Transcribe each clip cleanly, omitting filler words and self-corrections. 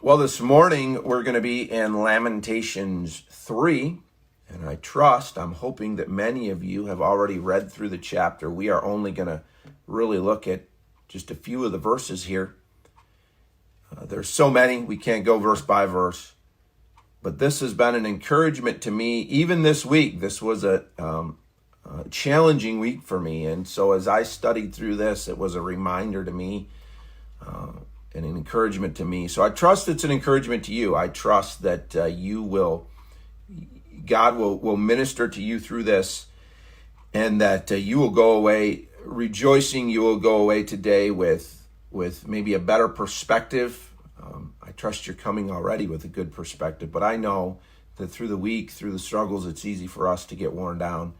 Well, this morning we're going to be in Lamentations 3, and I'm hoping that many of you have already read through the chapter. We are only going to really look at just a few of the verses here. There's so many, we can't go verse by verse, but this has been an encouragement to me, even this week. This was a challenging week for me, and so as I studied through this, it was a reminder to me, and an encouragement to me. So I trust it's an encouragement to you. I trust that God will minister to you through this, and that you will go away rejoicing. You will go away today with maybe a better perspective. I trust you're coming already with a good perspective, but I know that through the week, through the struggles, it's easy for us to get worn down.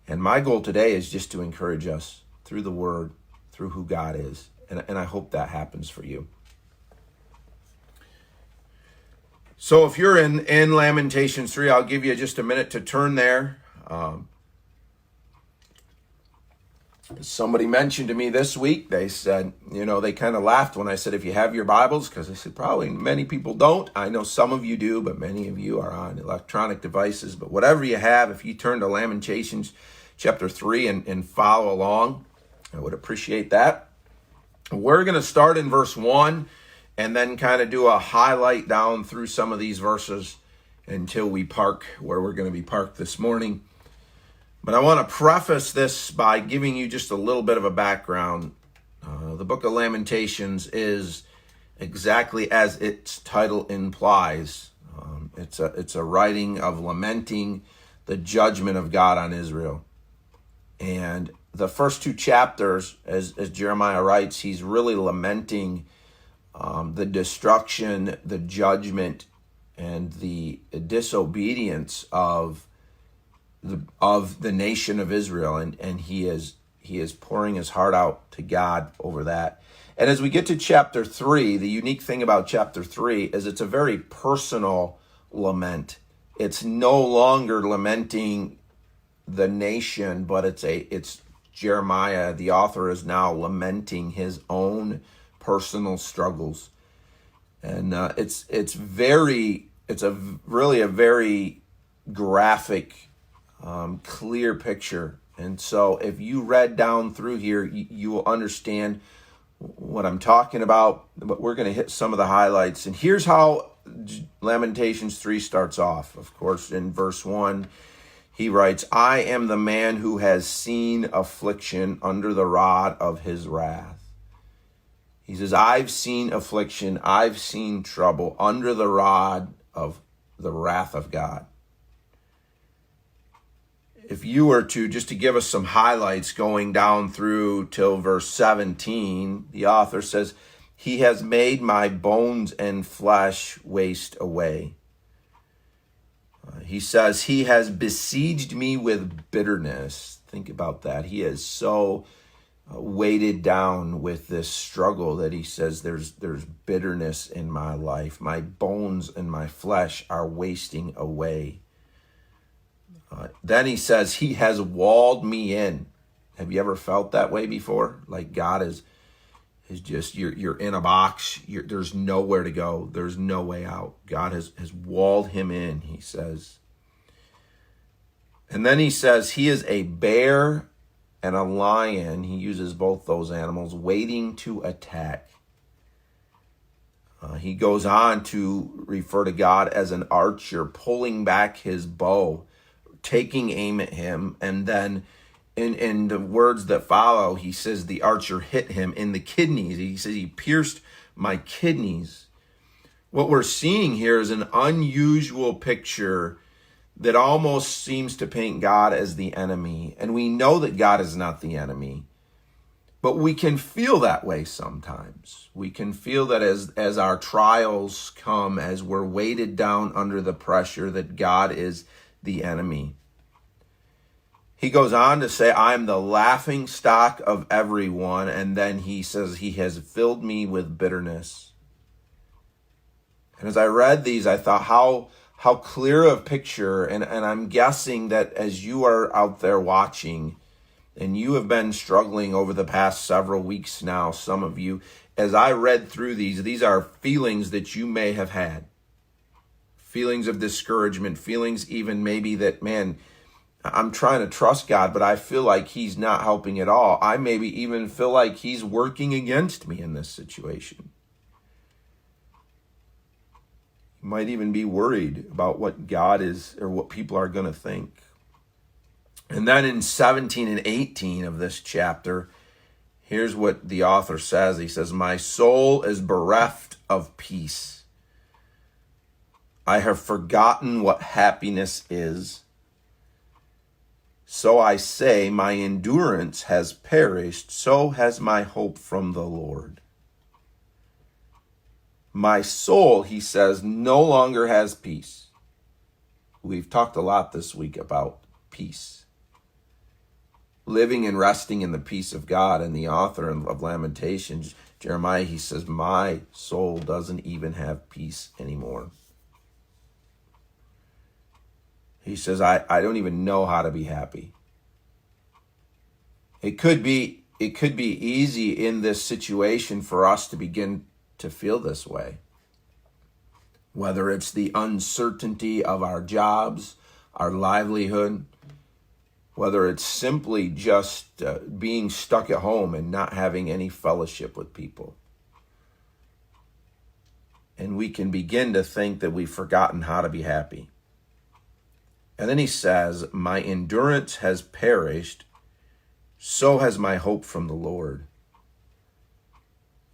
And my goal today is just to encourage us through the word, through who God is. And I hope that happens for you. So if you're in Lamentations 3, I'll give you just a minute to turn there. Somebody mentioned to me this week, they said, they kind of laughed when I said, if you have your Bibles, because I said, probably many people don't. I know some of you do, but many of you are on electronic devices. But whatever you have, if you turn to Lamentations chapter 3 and follow along, I would appreciate that. We're going to start in verse 1 and then kind of do a highlight down through some of these verses until we park where we're going to be parked this morning. But I want to preface this by giving you just a little bit of a background. The book of Lamentations is exactly as its title implies. It's a writing of lamenting the judgment of God on Israel. And the first two chapters, as Jeremiah writes, he's really lamenting the destruction, the judgment, and the disobedience of the nation of Israel, and he is pouring his heart out to God over that. And as we get to chapter 3, the unique thing about chapter 3 is it's a very personal lament. It's no longer lamenting the nation, but it's Jeremiah, the author, is now lamenting his own personal struggles. And it's really a very graphic, clear picture. And so if you read down through here, you will understand what I'm talking about, but we're going to hit some of the highlights. And here's how Lamentations 3 starts off. Of course, in verse 1, he writes, I am the man who has seen affliction under the rod of his wrath. He says, I've seen affliction, I've seen trouble under the rod of the wrath of God. If you were to give us some highlights going down through till verse 17, the author says, he has made my bones and flesh waste away. He says, he has besieged me with bitterness. Think about that. He is so weighted down with this struggle that he says there's bitterness in my life. My bones and my flesh are wasting away. Then he says, he has walled me in. Have you ever felt that way before? Like God is just, you're in a box. There's nowhere to go. There's no way out. God has walled him in, he says. And then he says, he is a bear and a lion. He uses both those animals, waiting to attack. He goes on to refer to God as an archer, pulling back his bow, taking aim at him, and then in the words that follow, he says the archer hit him in the kidneys. He says he pierced my kidneys. What we're seeing here is an unusual picture that almost seems to paint God as the enemy. And we know that God is not the enemy, but we can feel that way sometimes. We can feel that as our trials come, as we're weighted down under the pressure, that God is the enemy. He goes on to say, I am the laughing stock of everyone. And then he says, he has filled me with bitterness. And as I read these, I thought how clear a picture. And I'm guessing that as you are out there watching, and you have been struggling over the past several weeks now, some of you, as I read through these are feelings that you may have had. Feelings of discouragement, feelings even maybe that, man, I'm trying to trust God, but I feel like he's not helping at all. I maybe even feel like he's working against me in this situation. You might even be worried about what God is or what people are going to think. And then in 17 and 18 of this chapter, here's what the author says. He says, my soul is bereft of peace. I have forgotten what happiness is. So I say, my endurance has perished, so has my hope from the Lord. My soul, he says, no longer has peace. We've talked a lot this week about peace. Living and resting in the peace of God. And the author of Lamentations, Jeremiah, he says, my soul doesn't even have peace anymore. He says, I don't even know how to be happy. It could be easy in this situation for us to begin to feel this way. Whether it's the uncertainty of our jobs, our livelihood, whether it's simply just being stuck at home and not having any fellowship with people. And we can begin to think that we've forgotten how to be happy. And then he says, my endurance has perished, so has my hope from the Lord.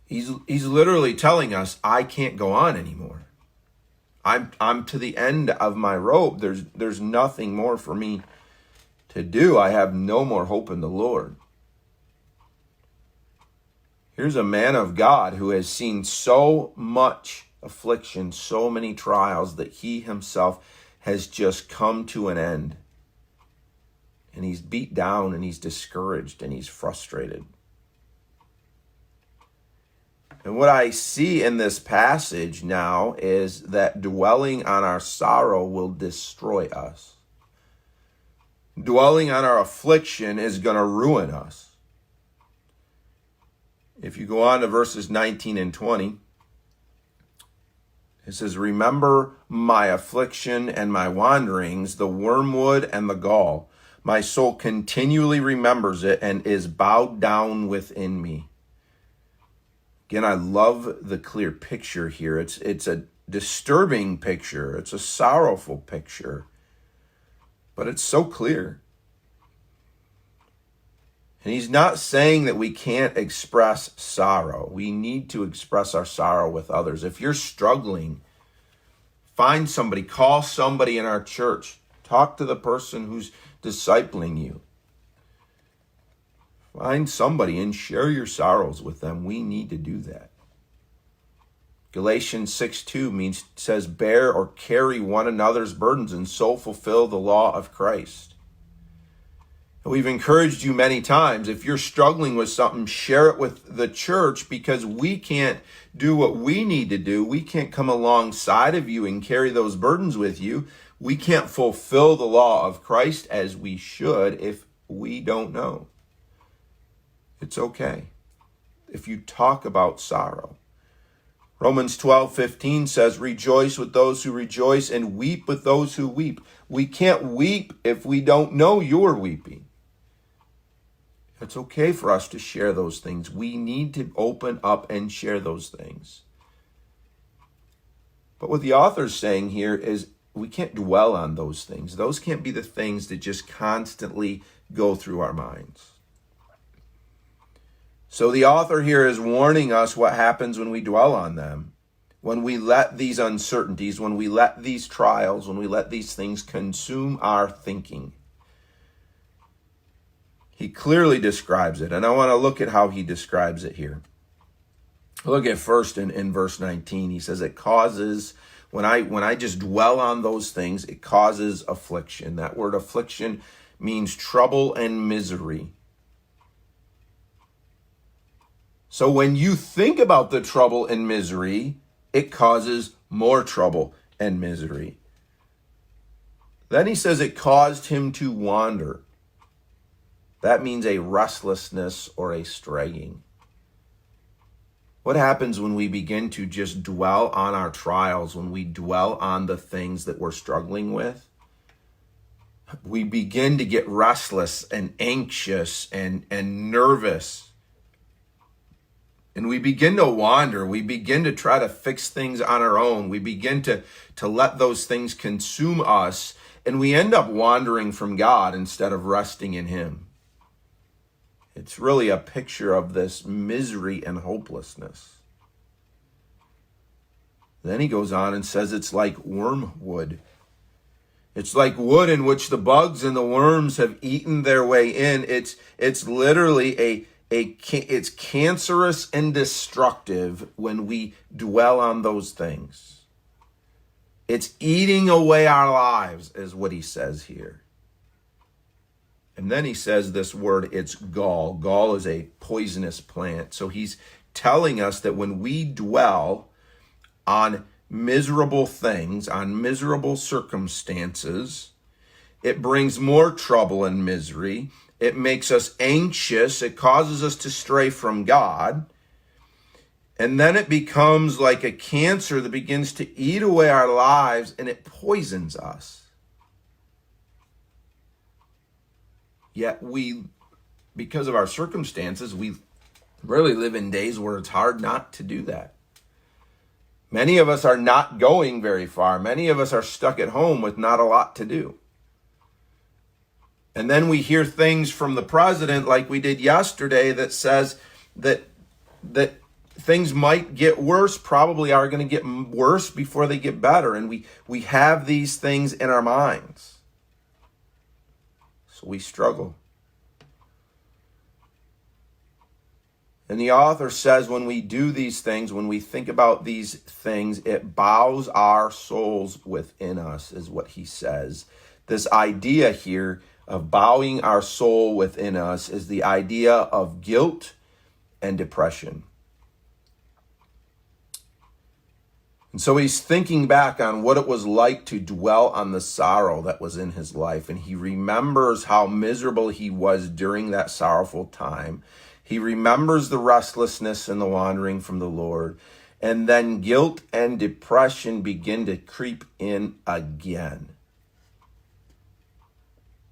He's literally telling us, I can't go on anymore. I'm to the end of my rope. There's nothing more for me to do. I have no more hope in the Lord. Here's a man of God who has seen so much affliction, so many trials that he himself has just come to an end. And he's beat down and he's discouraged and he's frustrated. And what I see in this passage now is that dwelling on our sorrow will destroy us. Dwelling on our affliction is going to ruin us. If you go on to verses 19 and 20, it says, remember my affliction and my wanderings, the wormwood and the gall. My soul continually remembers it and is bowed down within me. Again, I love the clear picture here. It's a disturbing picture. It's a sorrowful picture. But it's so clear. And he's not saying that we can't express sorrow. We need to express our sorrow with others. If you're struggling, find somebody, call somebody in our church. Talk to the person who's discipling you. Find somebody and share your sorrows with them. We need to do that. Galatians 6:2 says, bear or carry one another's burdens and so fulfill the law of Christ. We've encouraged you many times, if you're struggling with something, share it with the church, because we can't do what we need to do. We can't come alongside of you and carry those burdens with you. We can't fulfill the law of Christ as we should if we don't know. It's okay if you talk about sorrow. Romans 12:15 says, rejoice with those who rejoice and weep with those who weep. We can't weep if we don't know you're weeping. It's okay for us to share those things. We need to open up and share those things. But what the author's saying here is we can't dwell on those things. Those can't be the things that just constantly go through our minds. So the author here is warning us what happens when we dwell on them. When we let these uncertainties, when we let these trials, when we let these things consume our thinking. He clearly describes it, and I want to look at how he describes it here. Look at first in verse 19. He says it causes, when I just dwell on those things, it causes affliction. That word affliction means trouble and misery. So when you think about the trouble and misery, it causes more trouble and misery. Then he says it caused him to wander. That means a restlessness or a straying. What happens when we begin to just dwell on our trials, when we dwell on the things that we're struggling with? We begin to get restless and anxious and nervous. And we begin to wander. We begin to try to fix things on our own. We begin to let those things consume us. And we end up wandering from God instead of resting in him. It's really a picture of this misery and hopelessness. Then he goes on and says it's like wormwood. It's like wood in which the bugs and the worms have eaten their way in. It's literally it's cancerous and destructive when we dwell on those things. It's eating away our lives, is what he says here. And then he says this word, it's gall. Gall is a poisonous plant. So he's telling us that when we dwell on miserable things, on miserable circumstances, it brings more trouble and misery. It makes us anxious. It causes us to stray from God. And then it becomes like a cancer that begins to eat away our lives, and it poisons us. Yet we, because of our circumstances, we really live in days where it's hard not to do that. Many of us are not going very far. Many of us are stuck at home with not a lot to do. And then we hear things from the president like we did yesterday that says that things might get worse, probably are going to get worse before they get better. And we have these things in our minds. So we struggle. And the author says when we do these things, when we think about these things, it bows our souls within us, is what he says. This idea here of bowing our soul within us is the idea of guilt and depression. And so he's thinking back on what it was like to dwell on the sorrow that was in his life. And he remembers how miserable he was during that sorrowful time. He remembers the restlessness and the wandering from the Lord. And then guilt and depression begin to creep in again.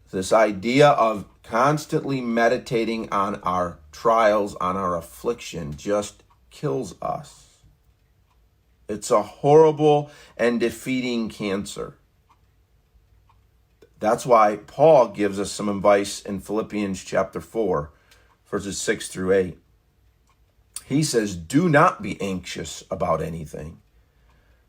This idea of constantly meditating on our trials, on our affliction, just kills us. It's a horrible and defeating cancer. That's why Paul gives us some advice in Philippians chapter 4, verses 6 through 8. He says, do not be anxious about anything,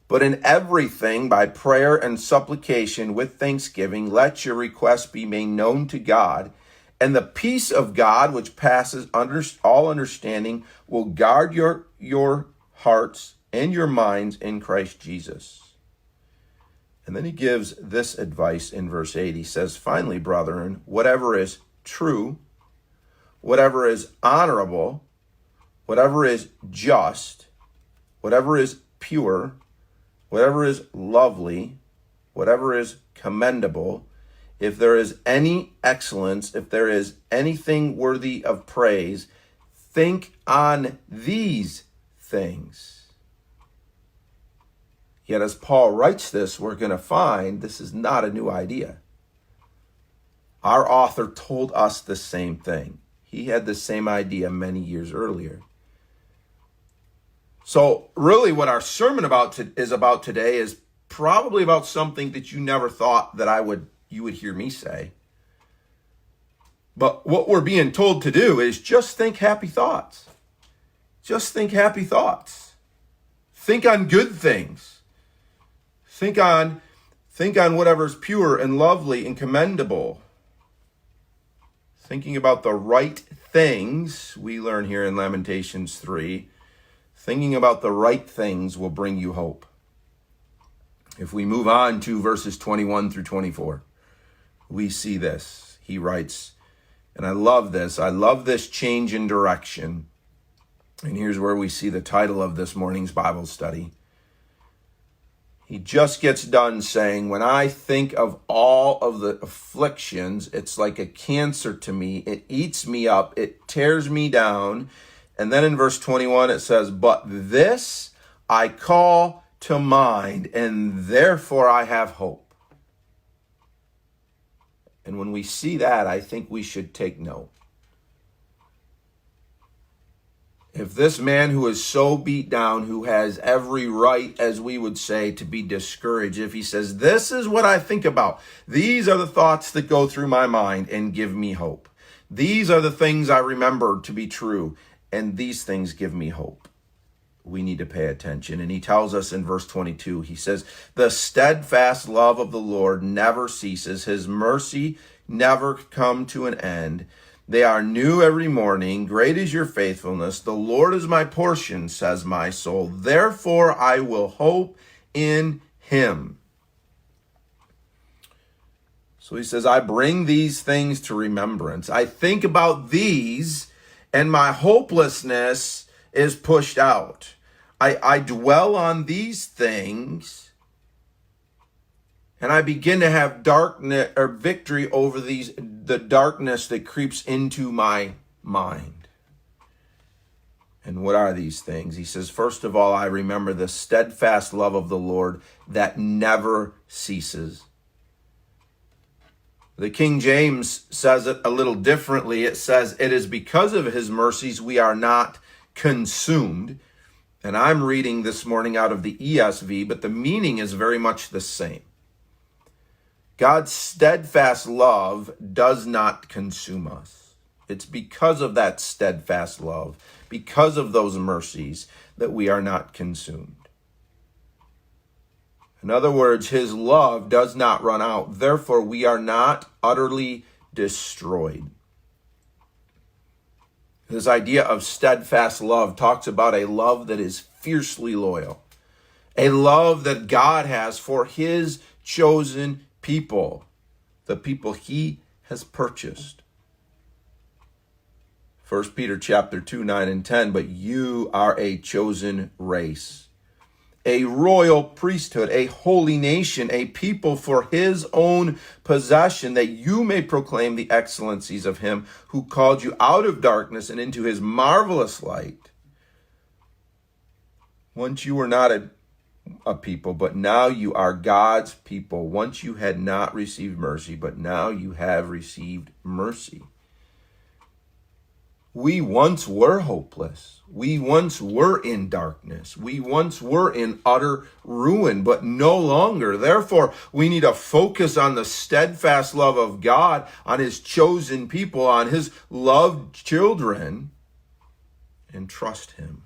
but in everything by prayer and supplication with thanksgiving, let your requests be made known to God, and the peace of God, which passes all understanding, will guard your hearts and your minds in Christ Jesus. And then he gives this advice in verse 8. He says, finally, brethren, whatever is true, whatever is honorable, whatever is just, whatever is pure, whatever is lovely, whatever is commendable, if there is any excellence, if there is anything worthy of praise, think on these things. Yet as Paul writes this, we're going to find this is not a new idea. Our author told us the same thing. He had the same idea many years earlier. So really what our sermon is about today is probably about something that you never thought that you would hear me say. But what we're being told to do is just think happy thoughts. Just think happy thoughts. Think on good things. Think on whatever's pure and lovely and commendable. Thinking about the right things, we learn here in Lamentations 3, thinking about the right things will bring you hope. If we move on to verses 21 through 24, we see this. He writes, and I love this change in direction. And here's where we see the title of this morning's Bible study. He just gets done saying, when I think of all of the afflictions, it's like a cancer to me. It eats me up. It tears me down. And then in verse 21, it says, but this I call to mind, and therefore I have hope. And when we see that, I think we should take note. If this man who is so beat down, who has every right, as we would say, to be discouraged, if he says, this is what I think about, these are the thoughts that go through my mind and give me hope. These are the things I remember to be true, and these things give me hope. We need to pay attention. And he tells us in verse 22, he says, the steadfast love of the Lord never ceases. His mercy never come to an end. They are new every morning. Great is your faithfulness. The Lord is my portion, says my soul. Therefore I will hope in him. So he says, I bring these things to remembrance. I think about these, and my hopelessness is pushed out. I dwell on these things, and I begin to have darkness or victory over the darkness that creeps into my mind. And what are these things? He says, first of all, I remember the steadfast love of the Lord that never ceases. The King James says it a little differently. It says, it is because of his mercies we are not consumed. And I'm reading this morning out of the ESV, but the meaning is very much the same. God's steadfast love does not consume us. It's because of that steadfast love, because of those mercies, that we are not consumed. In other words, his love does not run out. Therefore, we are not utterly destroyed. This idea of steadfast love talks about a love that is fiercely loyal, a love that God has for his chosen people, the people he has purchased. 1 Peter chapter 2, 9 and 10, but you are a chosen race, a royal priesthood, a holy nation, a people for his own possession, that you may proclaim the excellencies of him who called you out of darkness and into his marvelous light. Once you were not a people, but now you are God's people. Once you had not received mercy, but now you have received mercy. We once were hopeless. We once were in darkness. We once were in utter ruin, but no longer. Therefore, we need to focus on the steadfast love of God, on his chosen people, on his loved children, and trust him.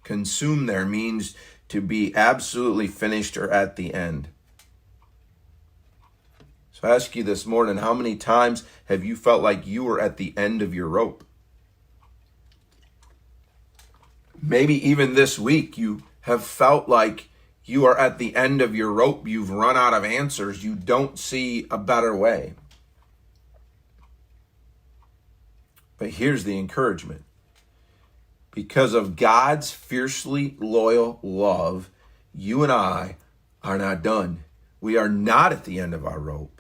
Consume there means to be absolutely finished or at the end. So I ask you this morning, how many times have you felt like you were at the end of your rope? Maybe even this week you have felt like you are at the end of your rope. You've run out of answers. You don't see a better way. But here's the encouragement. Because of God's fiercely loyal love, you and I are not done. We are not at the end of our rope.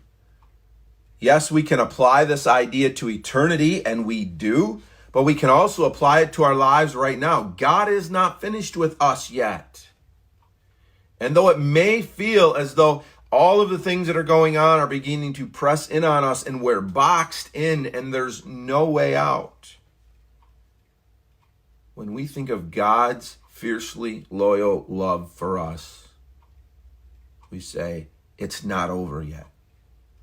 Yes, we can apply this idea to eternity, and we do, but we can also apply it to our lives right now. God is not finished with us yet. And though it may feel as though all of the things that are going on are beginning to press in on us and we're boxed in and there's no way out, when we think of God's fiercely loyal love for us, we say, it's not over yet.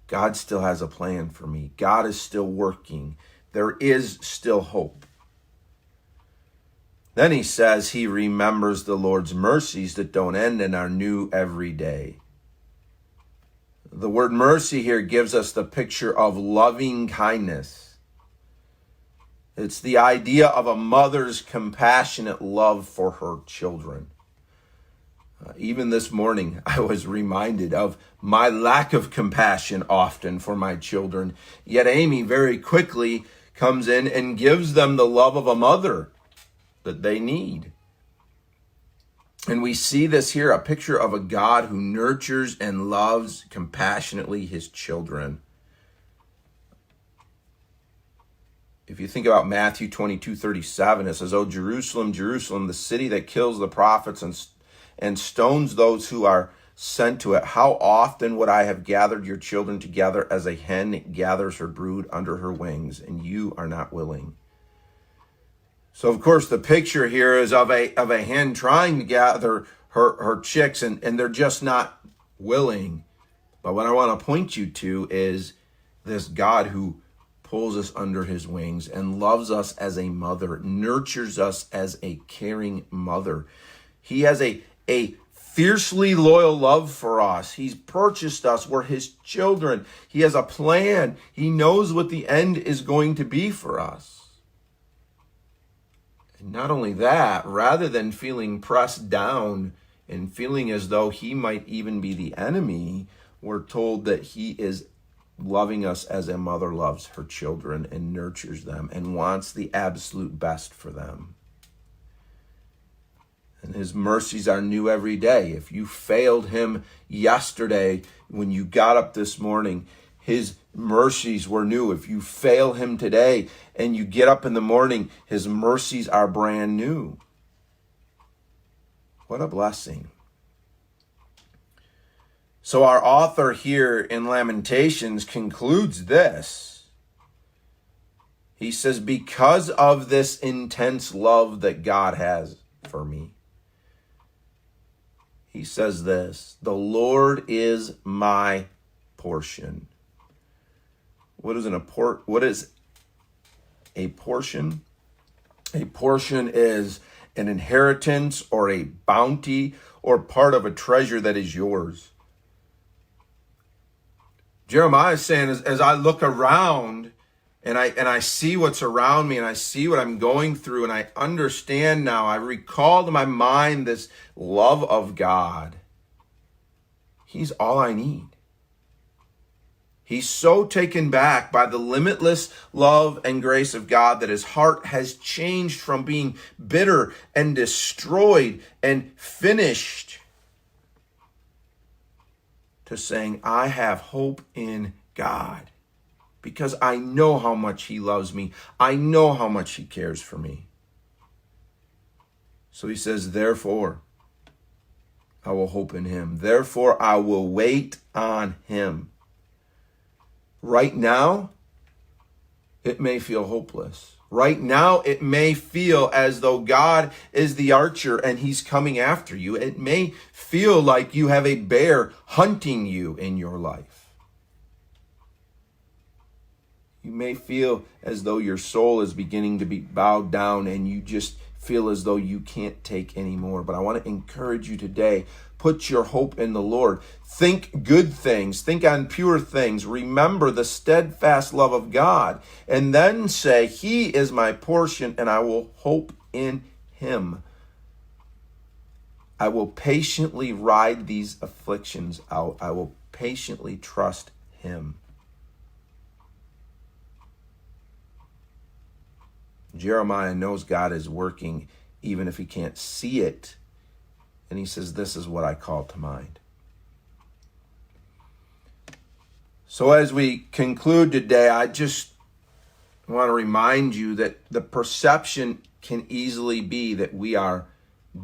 God still has a plan for me. God is still working. There is still hope. Then he says he remembers the Lord's mercies that don't end and are new every day. The word mercy here gives us the picture of loving kindness. It's the idea of a mother's compassionate love for her children. Even this morning, I was reminded of my lack of compassion often for my children. Yet Amy very quickly comes in and gives them the love of a mother that they need. And we see this here, a picture of a God who nurtures and loves compassionately his children. If you think about Matthew 22:37, it says, "O Jerusalem, Jerusalem, the city that kills the prophets and stones those who are sent to it, how often would I have gathered your children together as a hen gathers her brood under her wings, and you are not willing." So, of course, the picture here is of a hen trying to gather her chicks, and they're just not willing. But what I want to point you to is this God who pulls us under his wings and loves us as a mother, nurtures us as a caring mother. He has a fiercely loyal love for us. He's purchased us. We're his children. He has a plan. He knows what the end is going to be for us. And not only that, rather than feeling pressed down and feeling as though he might even be the enemy, we're told that he is loving us as a mother loves her children and nurtures them and wants the absolute best for them. And his mercies are new every day. If you failed him yesterday when you got up this morning, his mercies were new. If you fail him today and you get up in the morning, his mercies are brand new. What a blessing. So our author here in Lamentations concludes this. He says, because of this intense love that God has for me, he says this, the Lord is my portion. What is a portion? A portion is an inheritance or a bounty or part of a treasure that is yours. Jeremiah is saying, as I look around and I see what's around me and I see what I'm going through and I understand now, I recall to my mind this love of God. He's all I need. He's so taken back by the limitless love and grace of God that his heart has changed from being bitter and destroyed and finished to saying, I have hope in God because I know how much he loves me. I know how much he cares for me. So he says, therefore, I will hope in him. Therefore, I will wait on him. Right now, it may feel hopeless. Right now, it may feel as though God is the archer and he's coming after you. It may feel like you have a bear hunting you in your life. You may feel as though your soul is beginning to be bowed down and you just feel as though you can't take any more. But I want to encourage you today, put your hope in the Lord. Think good things. Think on pure things. Remember the steadfast love of God. And then say, he is my portion and I will hope in him. I will patiently ride these afflictions out. I will patiently trust him. Jeremiah knows God is working even if he can't see it. And he says, this is what I call to mind. So as we conclude today, I just want to remind you that the perception can easily be that we are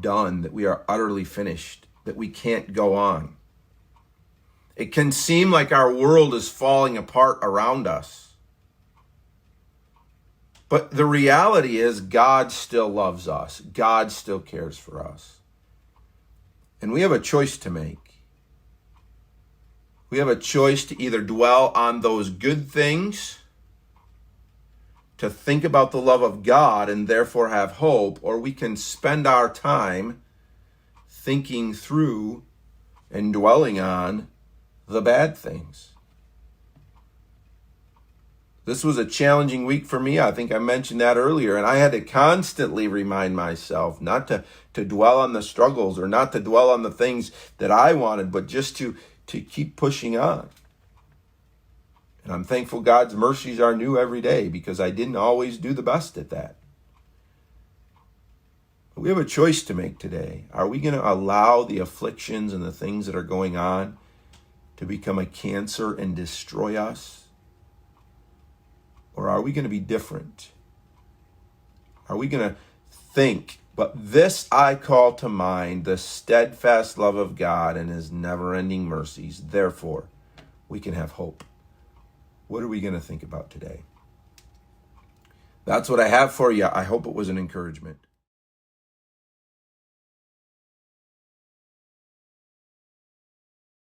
done, that we are utterly finished, that we can't go on. It can seem like our world is falling apart around us. But the reality is God still loves us. God still cares for us. And we have a choice to make. We have a choice to either dwell on those good things, to think about the love of God and therefore have hope, or we can spend our time thinking through and dwelling on the bad things. This was a challenging week for me. I think I mentioned that earlier. And I had to constantly remind myself not to dwell on the struggles or not to dwell on the things that I wanted, but just to keep pushing on. And I'm thankful God's mercies are new every day because I didn't always do the best at that. But we have a choice to make today. Are we going to allow the afflictions and the things that are going on to become a cancer and destroy us? Or are we going to be different? Are we going to think, but this I call to mind, the steadfast love of God and his never-ending mercies. Therefore, we can have hope. What are we going to think about today? That's what I have for you. I hope it was an encouragement.